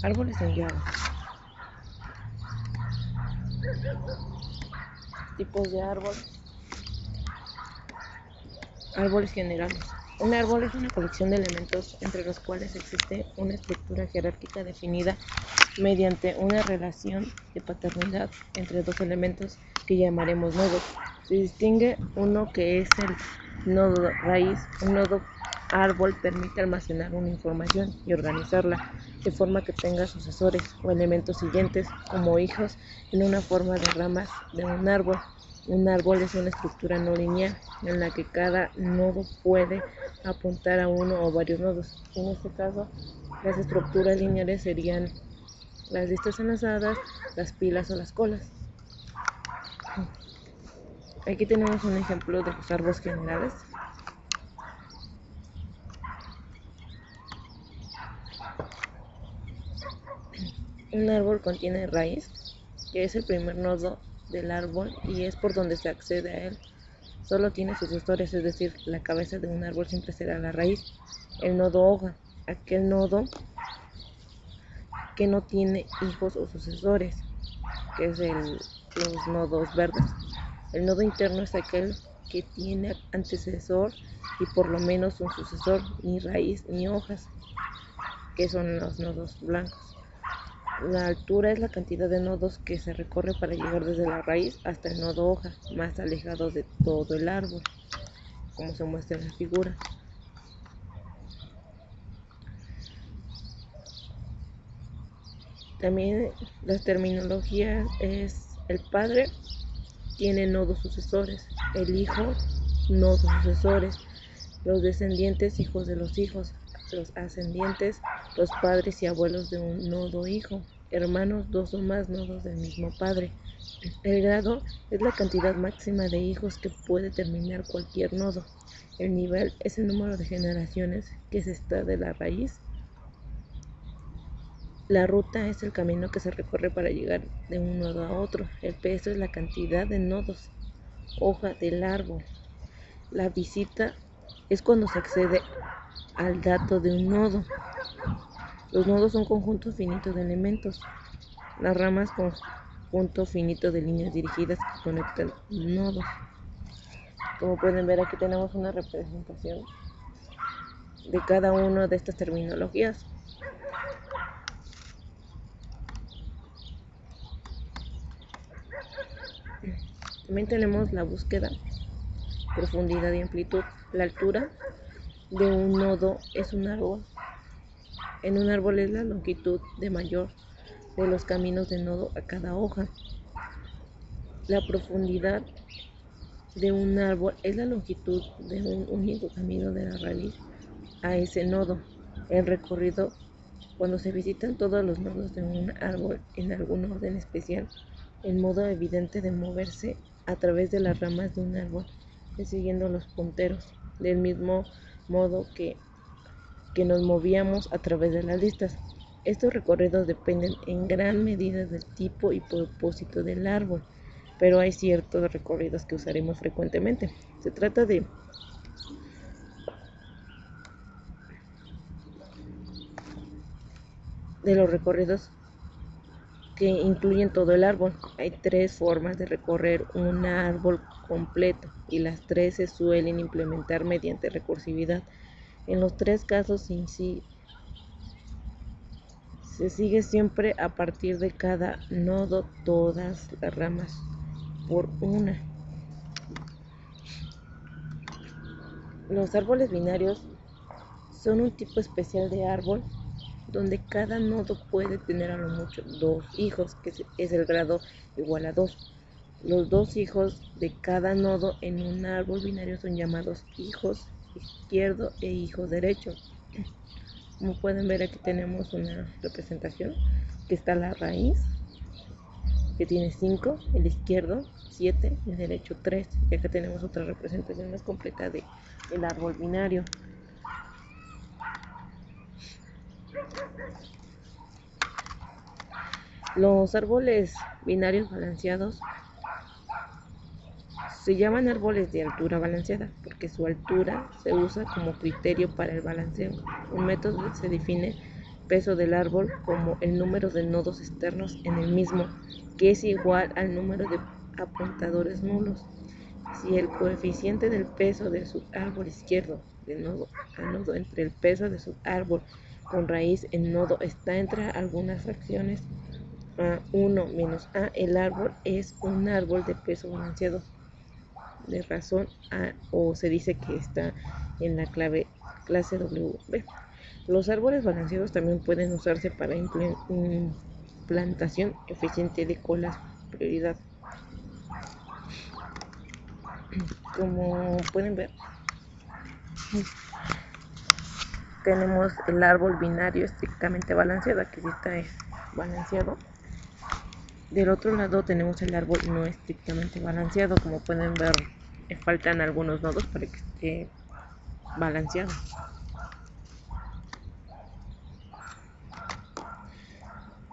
Árboles en llave. Tipos de árbol. Árboles generales. Un árbol es una colección de elementos entre los cuales existe una estructura jerárquica definida mediante una relación de paternidad entre dos elementos que llamaremos nodos. Se distingue uno que es el nodo raíz. Un nodo árbol permite almacenar una información y organizarla de forma que tenga sucesores o elementos siguientes como hijos en una forma de ramas de un árbol. Un árbol es una estructura no lineal en la que cada nodo puede apuntar a uno o varios nodos. En este caso, las estructuras lineales serían las listas enlazadas, las pilas o las colas. Aquí tenemos un ejemplo de los árboles generales. Un árbol contiene raíz, que es el primer nodo del árbol y es por donde se accede a él. Solo tiene sucesores, es decir, la cabeza de un árbol siempre será la raíz. El nodo hoja, aquel nodo que no tiene hijos o sucesores, que es los nodos verdes. El nodo interno es aquel que tiene antecesor y por lo menos un sucesor, ni raíz ni hojas, que son los nodos blancos. La altura es la cantidad de nodos que se recorre para llegar desde la raíz hasta el nodo hoja, más alejado de todo el árbol, como se muestra en la figura. También las terminologías es el padre tiene nodos sucesores, el hijo nodos sucesores, los descendientes hijos de los hijos, los ascendientes los padres y abuelos de un nodo hijo, hermanos dos o más nodos del mismo padre. El grado es la cantidad máxima de hijos que puede terminar cualquier nodo. El nivel es el número de generaciones que se está de la raíz. La ruta es el camino que se recorre para llegar de un nodo a otro. El peso es la cantidad de nodos. Hoja del árbol. La visita es cuando se accede al dato de un nodo. Los nodos son conjuntos finitos de elementos. Las ramas conjunto finito de líneas dirigidas que conectan nodos. Como pueden ver, aquí tenemos una representación de cada una de estas terminologías. También tenemos la búsqueda, profundidad y amplitud. La altura de un nodo es un árbol. En un árbol es la longitud de mayor de los caminos de nodo a cada hoja. La profundidad de un árbol es la longitud de un único camino de la raíz a ese nodo. El recorrido cuando se visitan todos los nodos de un árbol en algún orden especial. El modo evidente de moverse a través de las ramas de un árbol es siguiendo los punteros, del mismo modo que nos movíamos a través de las listas. Estos recorridos dependen en gran medida del tipo y propósito del árbol, pero hay ciertos recorridos que usaremos frecuentemente. Se trata de los recorridos que incluyen todo el árbol. Hay tres formas de recorrer un árbol completo y las tres se suelen implementar mediante recursividad. En los tres casos se sigue siempre a partir de cada nodo todas las ramas por una. Los árboles binarios son un tipo especial de árbol donde cada nodo puede tener a lo mucho dos hijos, que es el grado igual a 2. Los dos hijos de cada nodo en un árbol binario son llamados hijos izquierdo e hijo derecho. Como pueden ver, aquí tenemos una representación que está la raíz, que tiene 5, el izquierdo 7 y el derecho 3. Y acá tenemos otra representación más completa del árbol binario. Los árboles binarios balanceados se llaman árboles de altura balanceada porque su altura se usa como criterio para el balanceo. Un método se define peso del árbol como el número de nodos externos en el mismo, que es igual al número de apuntadores nulos. Si el coeficiente del peso del subárbol izquierdo de nodo a nodo entre el peso del subárbol con raíz en nodo está entre algunas fracciones A1 menos A, el árbol es un árbol de peso balanceado de razón A, o se dice que está en la clase WB. Los árboles balanceados también pueden usarse para implantación eficiente de colas prioridad. Como pueden ver, tenemos el árbol binario estrictamente balanceado, aquí está balanceado. Del otro lado tenemos el árbol no estrictamente balanceado, como pueden ver, faltan algunos nodos para que esté balanceado.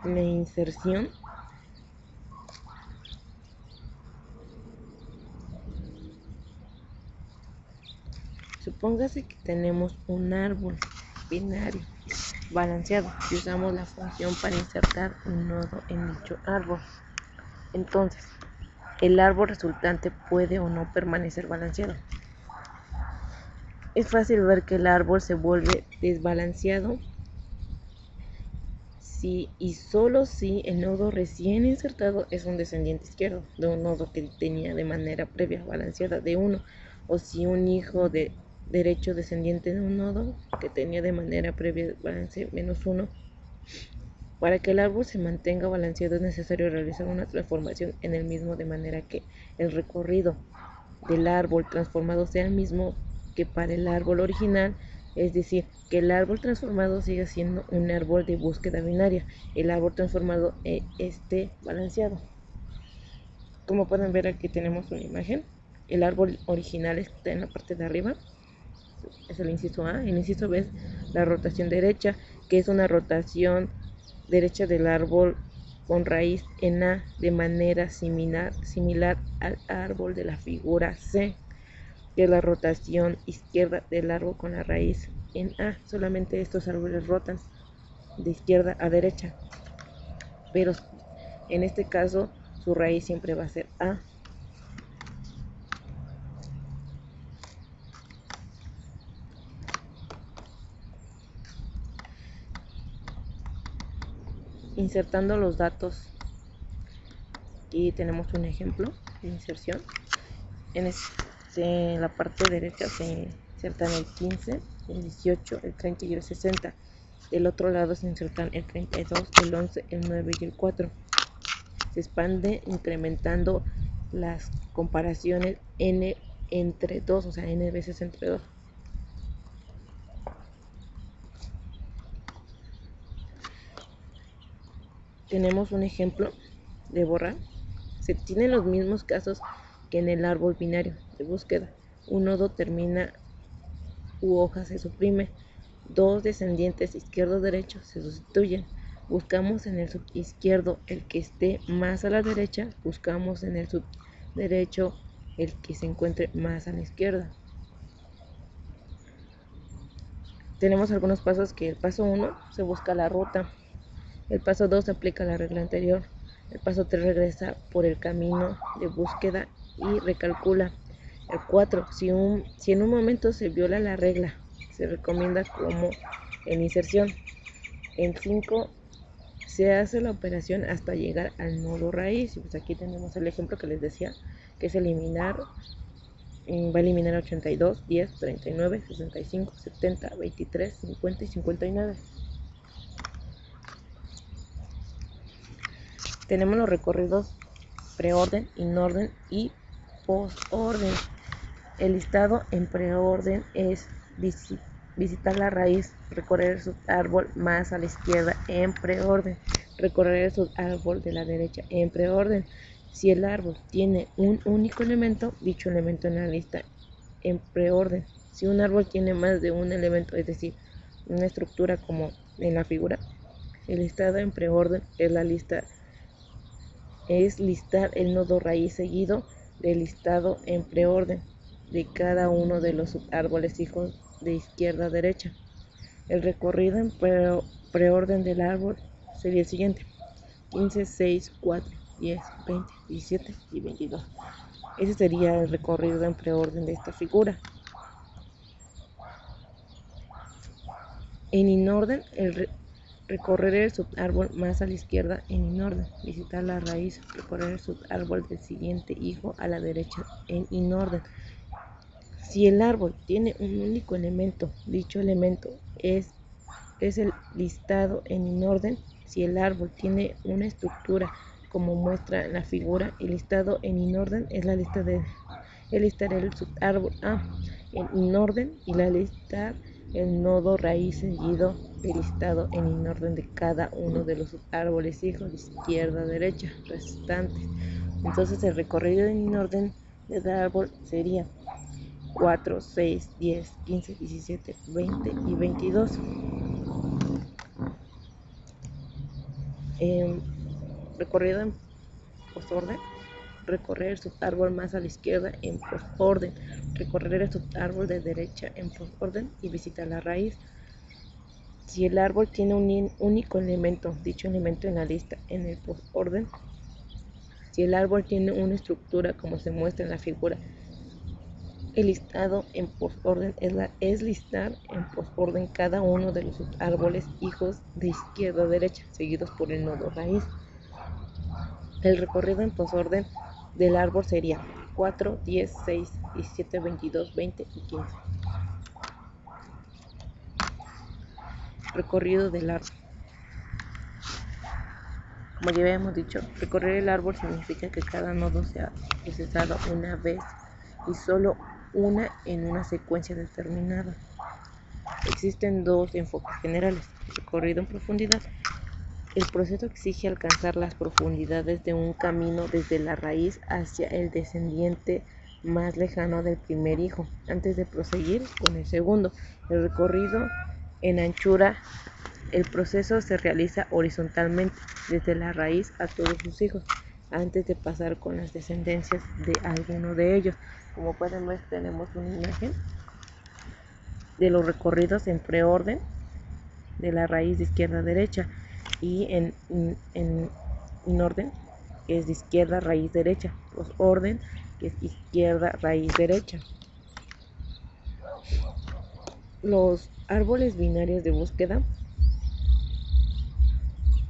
La inserción supóngase que tenemos un árbol binario balanceado y usamos la función para insertar un nodo en dicho árbol. Entonces, el árbol resultante puede o no permanecer balanceado. Es fácil ver que el árbol se vuelve desbalanceado si y solo si el nodo recién insertado es un descendiente izquierdo de un nodo que tenía de manera previa balanceada de 1, o si un hijo de derecho descendiente de un nodo que tenía de manera previa balance menos 1. Para que el árbol se mantenga balanceado es necesario realizar una transformación en el mismo de manera que el recorrido del árbol transformado sea el mismo que para el árbol original, es decir, que el árbol transformado siga siendo un árbol de búsqueda binaria, el árbol transformado esté balanceado. Como pueden ver, aquí tenemos una imagen. El árbol original está en la parte de arriba, es el inciso A. El inciso B es la rotación derecha, que es una rotación derecha del árbol con raíz en A de manera similar al árbol de la figura C, que es la rotación izquierda del árbol con la raíz en A. Solamente estos árboles rotan de izquierda a derecha, pero en este caso su raíz siempre va a ser A. Insertando los datos, aquí tenemos un ejemplo de inserción. En la parte derecha se insertan el 15, el 18, el 30 y el 60. Del otro lado se insertan el 32, el 11, el 9 y el 4. Se expande incrementando las comparaciones n entre 2, o sea, n veces entre 2. Tenemos un ejemplo de borrar. Se tienen los mismos casos que en el árbol binario de búsqueda. Un nodo termina u hoja se suprime. Dos descendientes izquierdo-derecho se sustituyen. Buscamos en el subizquierdo el que esté más a la derecha. Buscamos en el subderecho el que se encuentre más a la izquierda. Tenemos algunos pasos que el paso 1 se busca la ruta. El paso 2 aplica la regla anterior. El paso 3 regresa por el camino de búsqueda y recalcula. El 4, si en un momento se viola la regla, se recomienda como en inserción. En 5, se hace la operación hasta llegar al nodo raíz. Pues aquí tenemos el ejemplo que les decía, que es eliminar. Va a eliminar 82, 10, 39, 65, 70, 23, 50 y 59. Tenemos los recorridos preorden, inorden y postorden. El listado en preorden es visitar la raíz, recorrer el subárbol más a la izquierda en preorden, recorrer el subárbol de la derecha en preorden. Si el árbol tiene un único elemento, dicho elemento en la lista en preorden. Si un árbol tiene más de un elemento, es decir, una estructura como en la figura, el listado en preorden es listar el nodo raíz seguido del listado en preorden de cada uno de los subárboles hijos de izquierda a derecha. El recorrido en preorden del árbol sería el siguiente: 15, 6, 4, 10, 20, 17 y 22. Ese sería el recorrido en preorden de esta figura. En inorden, recorrer el subárbol más a la izquierda en inorden, visitar la raíz, recorrer el subárbol del siguiente hijo a la derecha en inorden. Si el árbol tiene un único elemento, dicho elemento es el listado en inorden. Si el árbol tiene una estructura como muestra la figura, el listado en inorden es la lista del subárbol A en inorden y la lista el nodo raíz seguido del listado en inorden de cada uno de los subárboles hijos de izquierda a derecha restantes. Entonces el recorrido en inorden del árbol sería 4, 6, 10, 15, 17, 20 y 22. Recorrido en posorden: recorrer el subárbol más a la izquierda en posorden, recorrer el subárbol de derecha en posorden y visitar la raíz. Si el árbol tiene un único elemento, dicho elemento en la lista en el posorden. Si el árbol tiene una estructura como se muestra en la figura, el listado en posorden es listar en posorden cada uno de los subárboles hijos de izquierda a derecha, seguidos por el nodo raíz. El recorrido en posorden del árbol sería 4, 10, 6, 17, 22, 20 y 15. Recorrido del árbol. Como ya habíamos dicho, recorrer el árbol significa que cada nodo sea procesado una vez y solo una en una secuencia determinada. Existen dos enfoques generales: recorrido en profundidad. El proceso exige alcanzar las profundidades de un camino desde la raíz hacia el descendiente más lejano del primer hijo, antes de proseguir con el segundo. El recorrido en anchura. El proceso se realiza horizontalmente, desde la raíz a todos sus hijos, antes de pasar con las descendencias de alguno de ellos. Como pueden ver, tenemos una imagen de los recorridos en preorden de la raíz de izquierda a derecha y en orden, que es de izquierda raíz derecha, posorden, que es izquierda raíz derecha. Los árboles binarios de búsqueda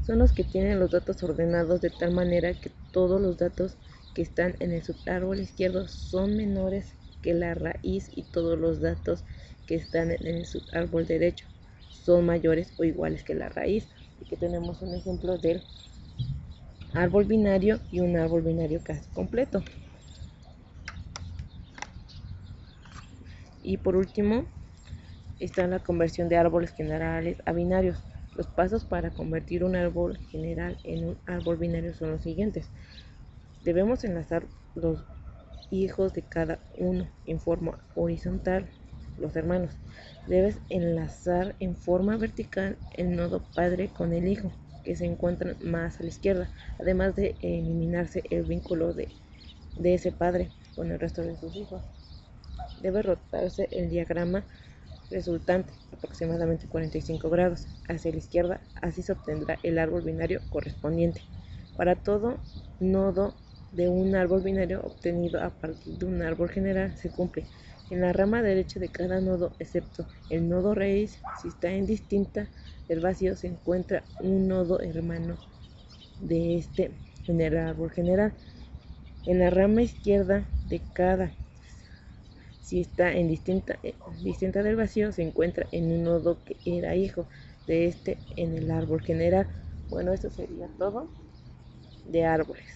son los que tienen los datos ordenados de tal manera que todos los datos que están en el subárbol izquierdo son menores que la raíz y todos los datos que están en el subárbol derecho son mayores o iguales que la raíz. Aquí tenemos un ejemplo del árbol binario y un árbol binario casi completo. Y por último está la conversión de árboles generales a binarios. Los pasos para convertir un árbol general en un árbol binario son los siguientes. Debemos enlazar los hijos de cada uno en forma horizontal, los hermanos. Debes enlazar en forma vertical el nodo padre con el hijo, que se encuentran más a la izquierda, además de eliminarse el vínculo de ese padre con el resto de sus hijos. Debe rotarse el diagrama resultante, aproximadamente 45 grados, hacia la izquierda, así se obtendrá el árbol binario correspondiente. Para todo nodo de un árbol binario obtenido a partir de un árbol general se cumple en la rama derecha de cada nodo, excepto el nodo raíz. Si está en distinta del vacío, se encuentra un nodo hermano de este en el árbol general. En la rama izquierda de cada, si está en distinta del vacío, se encuentra en un nodo que era hijo de este en el árbol general. Bueno, esto sería todo de árboles.